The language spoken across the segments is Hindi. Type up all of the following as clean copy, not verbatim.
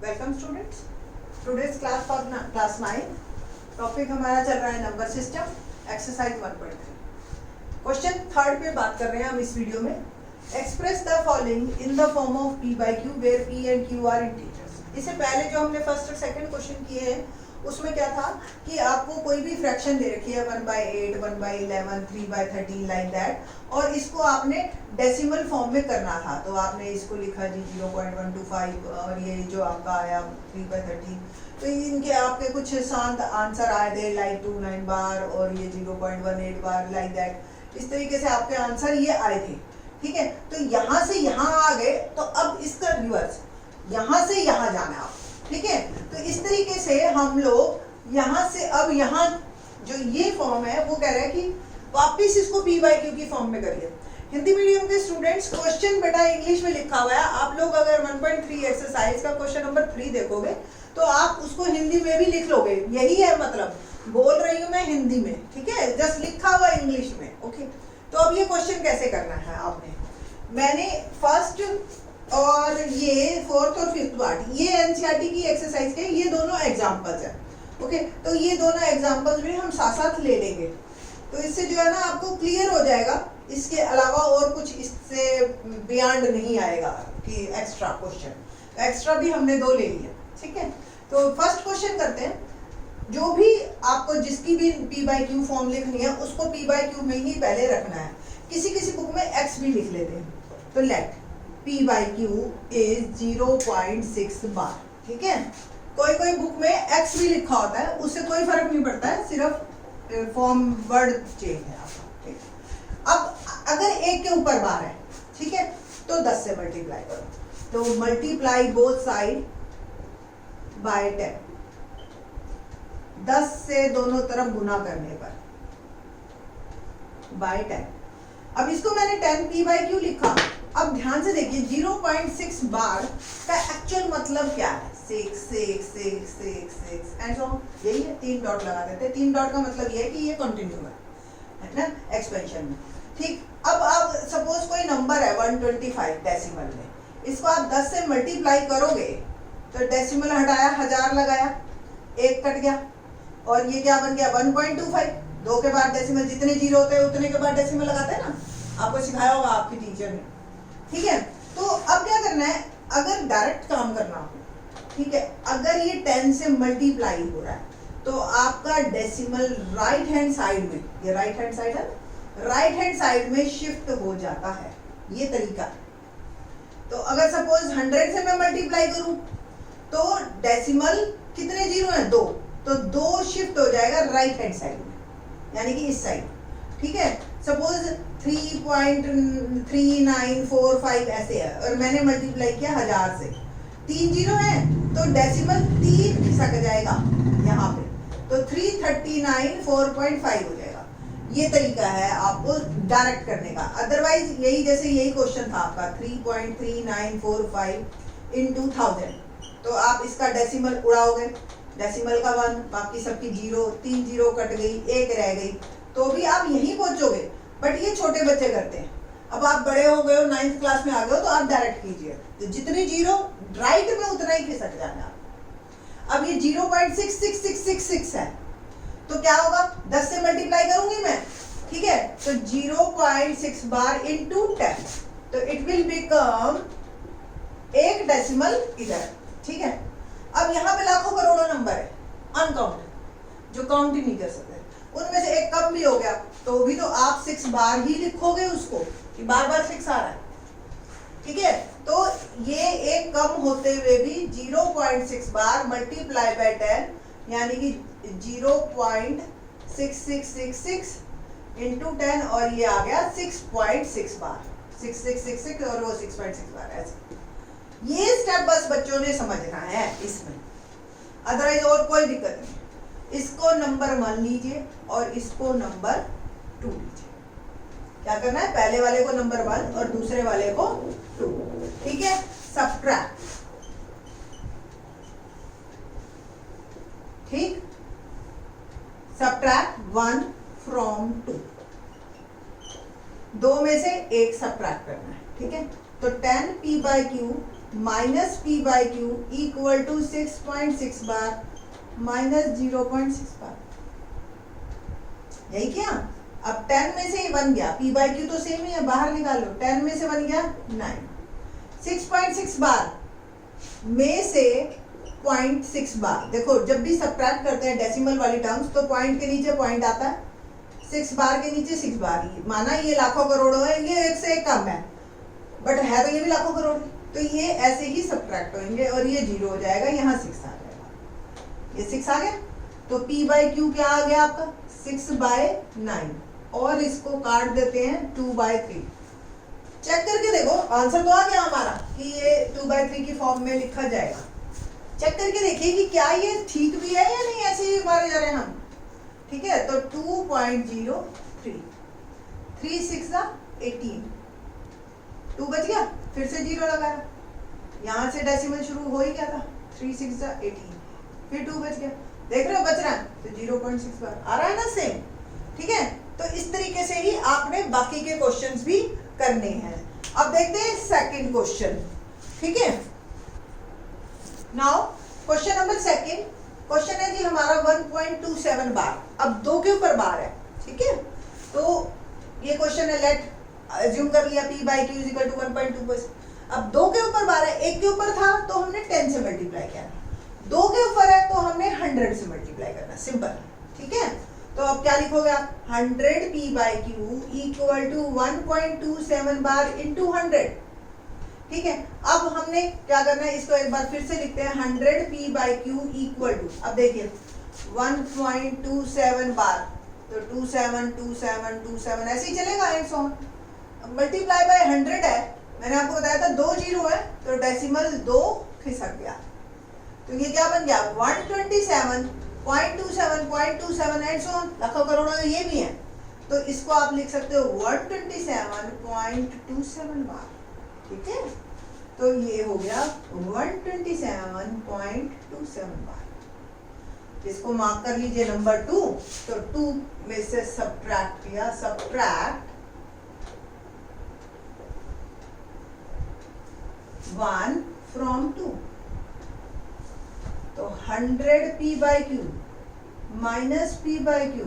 Welcome students. Today's class 9 topic हमारा चल रहा है नंबर सिस्टम, एक्सरसाइज 1.3। क्वेश्चन 3 पे बात कर रहे हैं हम इस वीडियो में। Express the following in the form of p by q where p and q are integers. इससे पहले जो हमने फर्स्ट और सेकंड क्वेश्चन किए हैं उसमें क्या था कि आपको कोई भी फ्रैक्शन दे रखी है 1/8, 1/11, 3/13 लाइक दैट, और इसको आपने डेसिमल फॉर्म में करना था। तो आपने इसको लिखा जी 0.125 और ये जो आपका आया 3/13। तो इनके आपके कुछ शांत आंसर आए थे लाइक 29 बार और ये 0.18 बार लाइक दैट। इस तरीके से आपके आंसर ये आए थे, ठीक है। तो यहाँ से यहाँ आ गए, तो अब इसका रिवर्स यहाँ से यहाँ जाना आप, ठीक है। तो इस तरीके से हम लोग यहाँ से अब यहाँ जो ये फॉर्म है वो कह रहा है कि वापिस इसको p by q की फॉर्म में करिए। हिंदी मीडियम के स्टूडेंट्स क्वेश्चन बेटा इंग्लिश में लिखा हुआ है। आप लोग अगर 1.3 एक्सरसाइज का क्वेश्चन नंबर 3 देखोगे तो आप उसको हिंदी में भी लिख लोगे। यही है मतलब, बोल रही हूँ मैं हिंदी में, ठीक है, जस्ट लिखा हुआ इंग्लिश में। ओके, तो अब ये क्वेश्चन कैसे करना है आपने, मैंने फर्स्ट और ये 4th और 5th पार्ट, ये एनसीईआरटी की एक्सरसाइज के ये दोनों एग्जांपल्स हैं। ओके, तो ये दोनों एग्जांपल्स भी हम साथ साथ ले लेंगे, तो इससे जो है ना आपको क्लियर हो जाएगा। इसके अलावा और कुछ इससे बियॉन्ड नहीं आएगा कि एक्स्ट्रा क्वेश्चन। एक्स्ट्रा भी हमने 2 ले लिया, ठीक है। तो फर्स्ट क्वेश्चन करते हैं। जो भी आपको जिसकी भी p by q फॉर्म लिखनी है उसको p by q में ही पहले रखना है। किसी किसी बुक में x भी लिख लेते हैं। तो let p by q is 0.6 bar, ठीक है। कोई कोई बुक में x भी लिखा होता है, उससे कोई फर्क नहीं पड़ता है, सिर्फ फॉर्म वर्ड चेंज है आपका, ठीक है। अब अगर एक के ऊपर बार है, ठीक है, तो 10 से मल्टीप्लाई करो। तो मल्टीप्लाई बोथ साइड बाय 10, 10 से दोनों तरफ गुना करने पर बाय 10। अब इसको मैंने 10 p by q लिखा। अब ध्यान से देखिए 0.6 बार का एक्चुअल मतलब क्या है, 6 6 6 6 6 एंड सो यही है। 3 डॉट लगा देते हैं। 3 डॉट का मतलब ये है कि ये कंटिन्यू है ना एक्सपेंशन में, ठीक। अब सपोज कोई नंबर है 125 डेसिमल में, इसको आप 10 से मल्टीप्लाई करोगे तो डेसिमल हटाया, 1000 लगाया, 1 कट गया और ये क्या बन गया 1.25। 2 के बाद डेसिमल जितने जीरो होते हैं उतने के बाद डेसिमल लगाते हैं ना, आपको सिखाया होगा आपकी टीचर ने, ठीक है। तो अब क्या करना है, अगर डायरेक्ट काम करना हो, ठीक है, अगर ये 10 से मल्टीप्लाई हो रहा है तो आपका डेसिमल राइट हैंड साइड में, ये राइट हैंड साइड है, राइट हैंड साइड में शिफ्ट हो जाता है। ये तरीका है। तो अगर सपोज 100 से मैं मल्टीप्लाई करूं तो डेसिमल कितने जीरो हैं, 2, तो 2 शिफ्ट हो जाएगा राइट हैंड साइड में, यानी कि इस साइड, ठीक है। सपोज 3.3945 ऐसे है और मैंने मल्टीप्लाई किया 1000 से, 3 जीरो है तो डेसिमल 3 खिसक जाएगा यहाँ पे, तो 339.4.5 हो जाएगा। ये तरीका है आपको डायरेक्ट करने का। अदरवाइज यही जैसे यही क्वेश्चन था आपका 3.3945 into 1000, तो आप इसका डेसिमल उड़ाओगे, डेसिमल का 1, बाकी सबकी 0, 3 जीरो कट गई, 1 रह गई, तो भी आप यहीं पहुंचोगे। बट ये छोटे बच्चे करते हैं। अब आप बड़े हो गए हो, 9th क्लास में आ गए हो, तो आप डायरेक्ट कीजिए, तो जितने जीरो राइट में उतना ही खिसक जाना आप। अब ये 0.66666 है, तो क्या होगा, 10 से मल्टीप्लाई करूंगी मैं, ठीक है, तो 0.6 बार इंटू 10, तो इट विल बिकम 1 डेसिमल इधर, ठीक है। अब यहाँ पे लाखों करोड़ों नंबर है अनकाउंटेड, जो काउंट ही नहीं कर सकते, उनमें से एक कम भी हो गया तो भी तो आप 6 बार ही लिखोगे उसको, कि बार बार 6 आ रहा है, ठीक है। तो ये एक कम होते हुए भी 0.6 बार मल्टीप्लाई बाय 10, यानी कि 0.6666 इंटू 10, और ये आ गया 6.6 बार, 6666 और वो 6.6 बार ऐसे। ये स्टेप बस बच्चों ने समझना है इसमें, अदरवाइज और कोई दिक्कत नहीं। इसको नंबर 1 लीजिए और इसको नंबर 2 लीजिए। क्या करना है, पहले वाले को नंबर 1 और दूसरे वाले को 2, ठीक है। सबट्रैक्ट, ठीक, सबट्रैक्ट 1 फ्रॉम 2, 2 में से 1 सबट्रैक्ट करना है, ठीक है। तो 10 p by q minus p by q equal to 6.6 bar minus 0.6 bar. यही क्या? अब 10 में से 1 गया, पी बाई क्यू तो सेम ही है, बाहर निकाल लो। 10 में से 1 गया 9, 6.6 बार में से 0.6 बार। देखो जब भी सब्ट्रैक्ट करते हैं डेसिमल वाली टर्म्स तो पॉइंट के नीचे पॉइंट आता है, 6 बार के नीचे 6 बार। माना ये लाखों करोड़ों है, ये एक से एक कम है, बट है तो ये भी लाखों करोड़, तो ये ऐसे ही सब्ट्रैक्ट होंगे और ये 0 हो जाएगा, यहाँ 6 आ जाएगा। ये 6 आ गया तो p बाई क्यू क्या आ गया आपका 6/9, और इसको काट देते हैं 2/3। चेक करके देखो आंसर तो आ गया हमारा कि ये 2/3 की फॉर्म में लिखा जाएगा। चेक करके देखिए कि क्या ये ठीक भी है या नहीं, ऐसे ही मारे जा रहे हैं हम। ठीक है, तो 2.03, 3 6 18, 2 बच गया, फिर से 0 लगाया, यहाँ से डेसिमल शुरू हो ही गया था, 3 6 18, फिर 2 बच गया। देख रहे हो बच रहा है, तो 0.6 बार आ रहा है ना सेम। ठीक है, तो इस तरीके से ही आपने बाकी के क्वेश्चंस भी करने हैं। अब देखते हैं सेकंड क्वेश्चन। ठीक है, now question number second question है जी हमारा 1.27 बार। अब 2 के ऊपर बार है। ठीक है, तो ये क्वेश्चन है, लेट अज्यूम कर लिया p by q equal to 1.2। अब 2 के ऊपर बार है, 1 के ऊपर था तो हमने 10 से मल्टीप्लाई किया, 2 के ऊपर है तो हमने 100 से मल्टीप्लाई करना, सिंपल। ठीक है, तो अब क्या लिखोगे आप, 100 p by q equal to 1.27 bar into 100। ठीक है, अब हमने क्या करना है, इसको एक बार फिर से लिखते हैं, 100 p by q equal to, अब देखिए 1.27 बार, तो 27 27 27 ऐसे ही चलेगा, and so on. Multiply by 100 है, मैंने आपको बताया था 2 0 है तो डेसिमल 2 खिसक गया, तो ये क्या बन गया 127.27 एंड सो ऑन, लाखों करोड़ों ये भी है, तो इसको आप लिख सकते हो 127.27 बार। ठीक है, तो ये हो गया 127.27 बार। इसको मार्क कर लीजिए नंबर 2, तो 2 में से सब्ट्रैक्ट किया, सब्ट्रैक्ट 1 फ्रॉम 2, तो 100 p by Q minus p by Q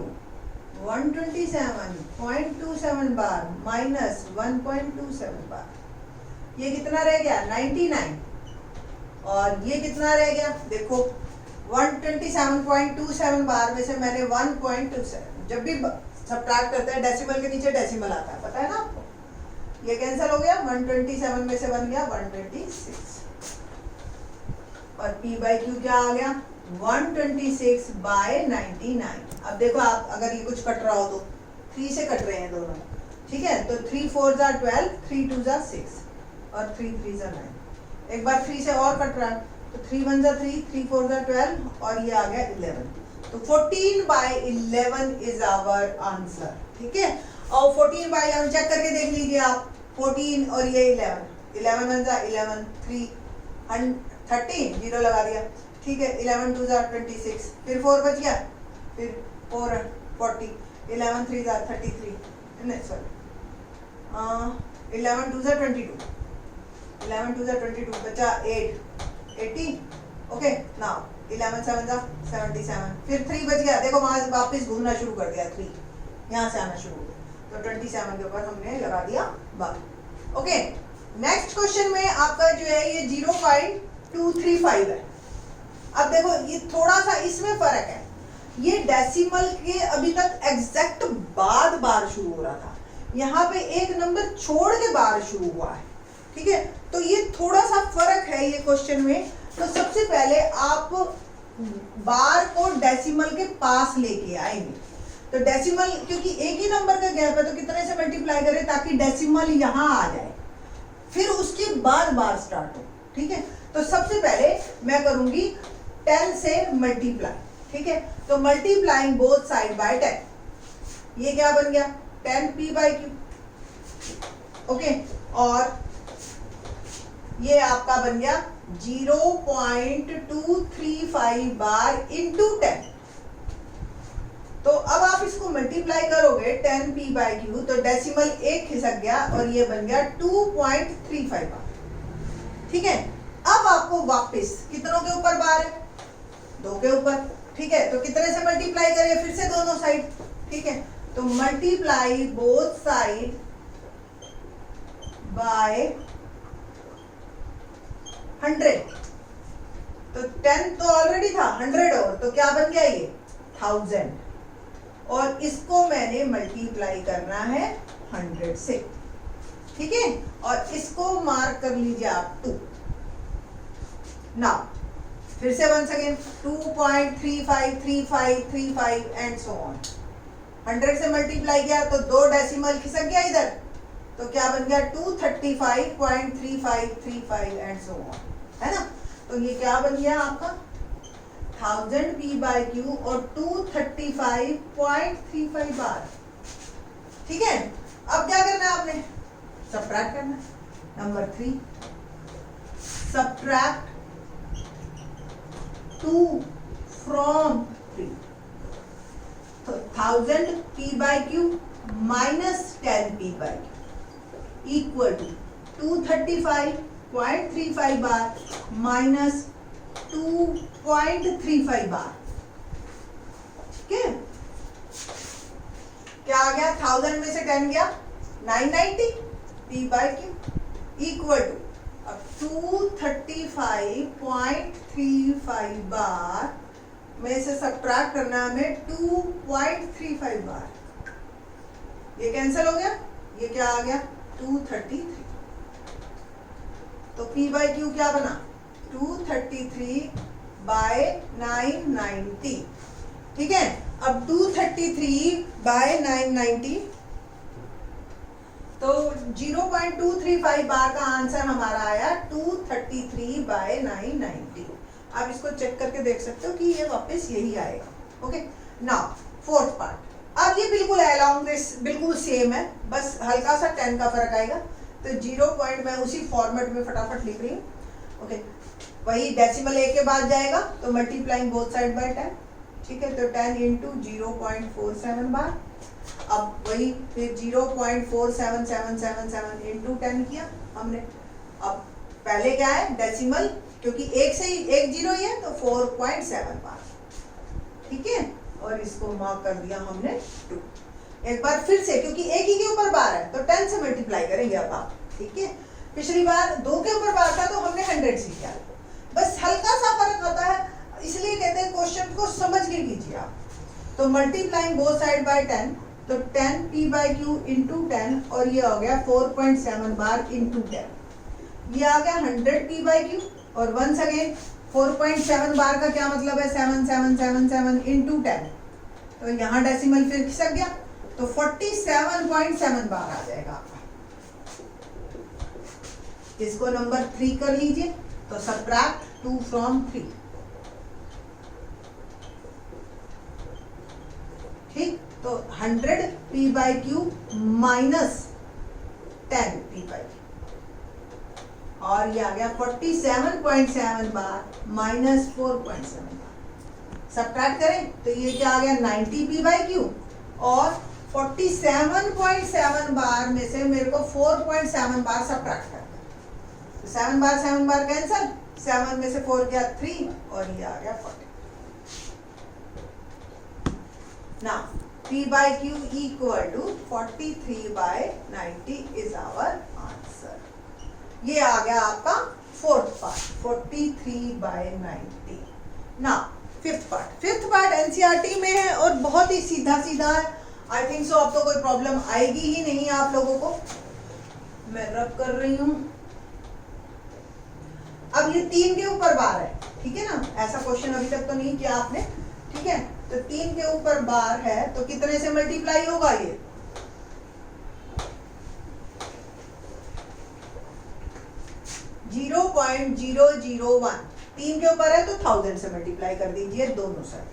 127.27 bar minus 1.27 बार, ये कितना रह गया 99, और ये कितना रह गया देखो 127.27 बार में से मैंने 1.27, जब भी सब्ट्रैक्ट करते हैं डेसिमल के नीचे डेसिमल आता है, पता है ना आपको, ये कैंसिल हो गया, 127 में से बन गया 126, और p बाई क्यू क्या आ गया 126/99। अब देखो आप अगर ये कुछ कट रहा हो तो 3 से कट रहे हैं दोनों। ठीक है, तो 3 4 12, 3 2 6 और 3 3 9। एक बार 3 से और कट रहा है, तो 3 1 3, 3 4 12 और ये आ गया 11, तो 14/11 इज आवर आंसर। ठीक है, और 14/11 चेक करके देख लीजिए आप, 14 और ये 11, 11 1 11, 3 13, 0 लगा दिया। ठीक है, 11 2 26, फिर 4 बच गया, फिर 4 40, 11 3 33, नहीं सॉरी 11 2 22, 11 2 22 बचा 8 80। ओके, नाउ 11 7 77, फिर 3 बच गया, देखो वहां से वापस घूमना शुरू कर दिया, 3 यहाँ से आना शुरू हो गया, तो 27 के ऊपर हमने लगा दिया बार। ओके, नेक्स्ट क्वेश्चन में आपका जो है ये 0.235 है। अब देखो ये थोड़ा सा इसमें फर्क है, ये डेसिमल के अभी तक एग्जैक्ट बाद बार शुरू हो रहा था, यहाँ पे एक नंबर छोड़ के बार शुरू हुआ है। ठीक है, तो ये थोड़ा सा फर्क है ये क्वेश्चन में। तो सबसे पहले आप बार को डेसिमल के पास लेके आएंगे, तो डेसिमल क्योंकि एक ही नंबर का गैप है तो कितने से मल्टीप्लाई करें ताकि डेसिमल यहाँ आ जाए, फिर उसके बाद बार स्टार्ट हो। ठीक है, तो सबसे पहले मैं करूंगी 10 से मल्टीप्लाई। ठीक है, तो मल्टीप्लाइंग बोथ साइड बाय 10, ये क्या बन गया 10p बाई क्यू। ओके, और ये आपका बन गया 0.235 बार इंटू 10। तो अब आप इसको मल्टीप्लाई करोगे 10p बाई क्यू, तो डेसिमल एक खिसक गया और ये बन गया 2.35 बार। ठीक है, अब आपको वापस कितनों के ऊपर बार है, 2 के ऊपर, ठीक है। तो कितने से मल्टीप्लाई करें, फिर से दोनों साइड, ठीक है। तो मल्टीप्लाई बोथ साइड बाय 100। तो 10 तो ऑलरेडी था, 100 और, तो क्या बन गया ये 1000, और इसको मैंने मल्टीप्लाई करना है 100 से, ठीक है। और इसको मार्क कर लीजिए आप 2। नाउ फिर से once again 2.353535 and so on. 100 से मल्टीप्लाई किया तो 2 डेसिमल खिसक गया इधर, तो क्या बन गया 235.3535 एंड सो ऑन, है ना। तो ये क्या बन गया आपका 1000 p/q और 235.35 बार, ठीक है। अब क्या करना है आपने, सबट्रैक्ट करना है। Number 3, subtract 2 from 3। तो 1000 p/q minus 10 p/q equal to 235.35 bar minus 2.35 बार, ठीक है। क्या आ गया, 1000 में से 10 गया 990 p/q equal to, अब 235.35 बार में से सबट्रैक्ट करना हमें 2.35 बार, ये कैंसिल हो गया, ये क्या आ गया 233। तो p/q क्या बना 233/990, ठीक है। अब 233/990, तो 0.235 बार का आंसर हमारा आया 233/990। आप इसको चेक करके देख सकते हो कि ये वापस यही आएगा, ओके। नाउ फोर्थ पार्ट, अब ये बिल्कुल अलोंग दिस बिल्कुल सेम है, बस हल्का सा 10 का फर्क आएगा। तो 0 पॉइंट मैं उसी फॉर्मेट में फटाफट लिख रही हूँ, ओके। वही डेसिमल a के बाद जाएगा, तो मल्टीप्लाइंग बोथ साइड बाय 10, ठीक है। तो 10 इंटू 0.47 बार, अब वही फिर 0.47777 इंटू 10 किया हमने। अब पहले क्या है डेसिमल, क्योंकि एक से ही एक जीरो ही है, तो 4.7 बार, ठीक है। और इसको मार्क कर दिया हमने 2। एक बार फिर से, क्योंकि एक ही के ऊपर बार है, तो 10 से मल्टीप्लाई करेंगे अब आप, ठीक है। पिछली बार 2 के ऊपर बार था, तो हमने 100 से किया, बस हल्का सा फर्क आता है, इसलिए कहते हैं क्वेश्चन को समझ के कीजिए आप। तो मल्टीप्लाइंग बोथ साइड बाय 10, तो 10 p/q इंटू 10, और ये हो गया 4.7 बार इंटू 10, ये आ गया 100 p/q। और वंस अगेन 4.7 बार का क्या मतलब है 7777 इंटू 10, तो यहाँ डेसिमल फिर खिसक गया, तो 47.7 बार आ जाएगा आपका। इसको नंबर 3 कर लीजिए, तो सबट्रैक्ट 2 from 3, ठीक। तो 100 p/q माइनस 10 p/q, और ये आ गया 47.7 बार माइनस 4.7 बार। सबट्रैक्ट करें तो ये क्या आ गया 90 p/q, और 47.7 बार में से मेरे को 4.7 बार सबट्रैक्ट करना है। तो 7 बार कैंसिल, 7 में से 4 गया 3, और ये आ गया 40। Now p/q equal to 43/90 is our answer। ये आ गया आपका fourth part 43/90। Now fifth part NCERT में है और बहुत ही सीधा सीधा है। आई थिंक सो अब तो कोई प्रॉब्लम आएगी ही नहीं आप लोगों को। मैं रब कर रही हूं। अब ये 3 के ऊपर बार है, ठीक है ना। ऐसा क्वेश्चन अभी तक तो नहीं किया आपने, ठीक है। तो 3 के ऊपर बार है, तो कितने से मल्टीप्लाई होगा ये 0.001। 3 के ऊपर है तो 1000 से मल्टीप्लाई कर दीजिए दोनों साइड।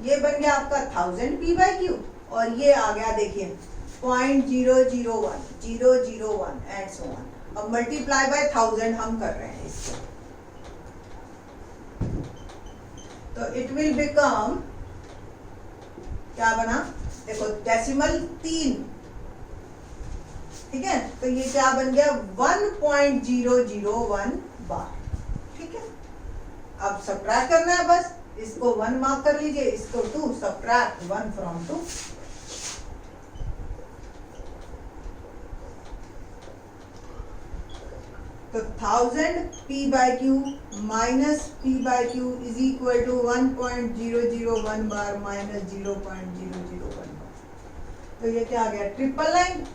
ये बन गया आपका 1000 p/q, और ये आ गया देखिए 0.001 एंड सो ऑन। अब मल्टीप्लाई बाय 1000 हम कर रहे हैं इसको, तो इट विल बिकम क्या बना, देखो डेसिमल 3, ठीक है। तो ये क्या बन गया 1.001 बार, अब सब्ट्रैक्ट करना है बस, इसको 1 मार्क कर लीजिए, इसको 2, सब्ट्रैक्ट 1 फ्रॉम 2। तो 1000 P by Q minus P by Q is equal to 1.001 bar minus 0.001 bar. तो ये क्या आ गया, 999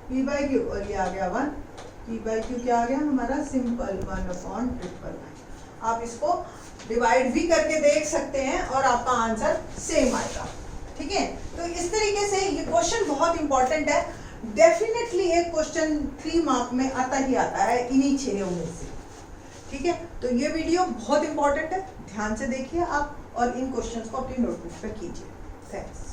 P by Q, और ये आ गया 1 P by Q क्या आ गया हमारा, सिंपल 1/999। आप इसको डिवाइड भी करके देख सकते हैं और आपका आंसर सेम आएगा। ठीक है, तो इस तरीके से ये क्वेश्चन बहुत इंपॉर्टेंट है, डेफिनेटली एक क्वेश्चन 3 मार्क में आता ही आता है इन्हीं 6 में से। ठीक है, तो ये वीडियो बहुत इंपॉर्टेंट है, ध्यान से देखिए आप और इन क्वेश्चंस को अपनी नोटबुक पे कीजिए। थैंक्स।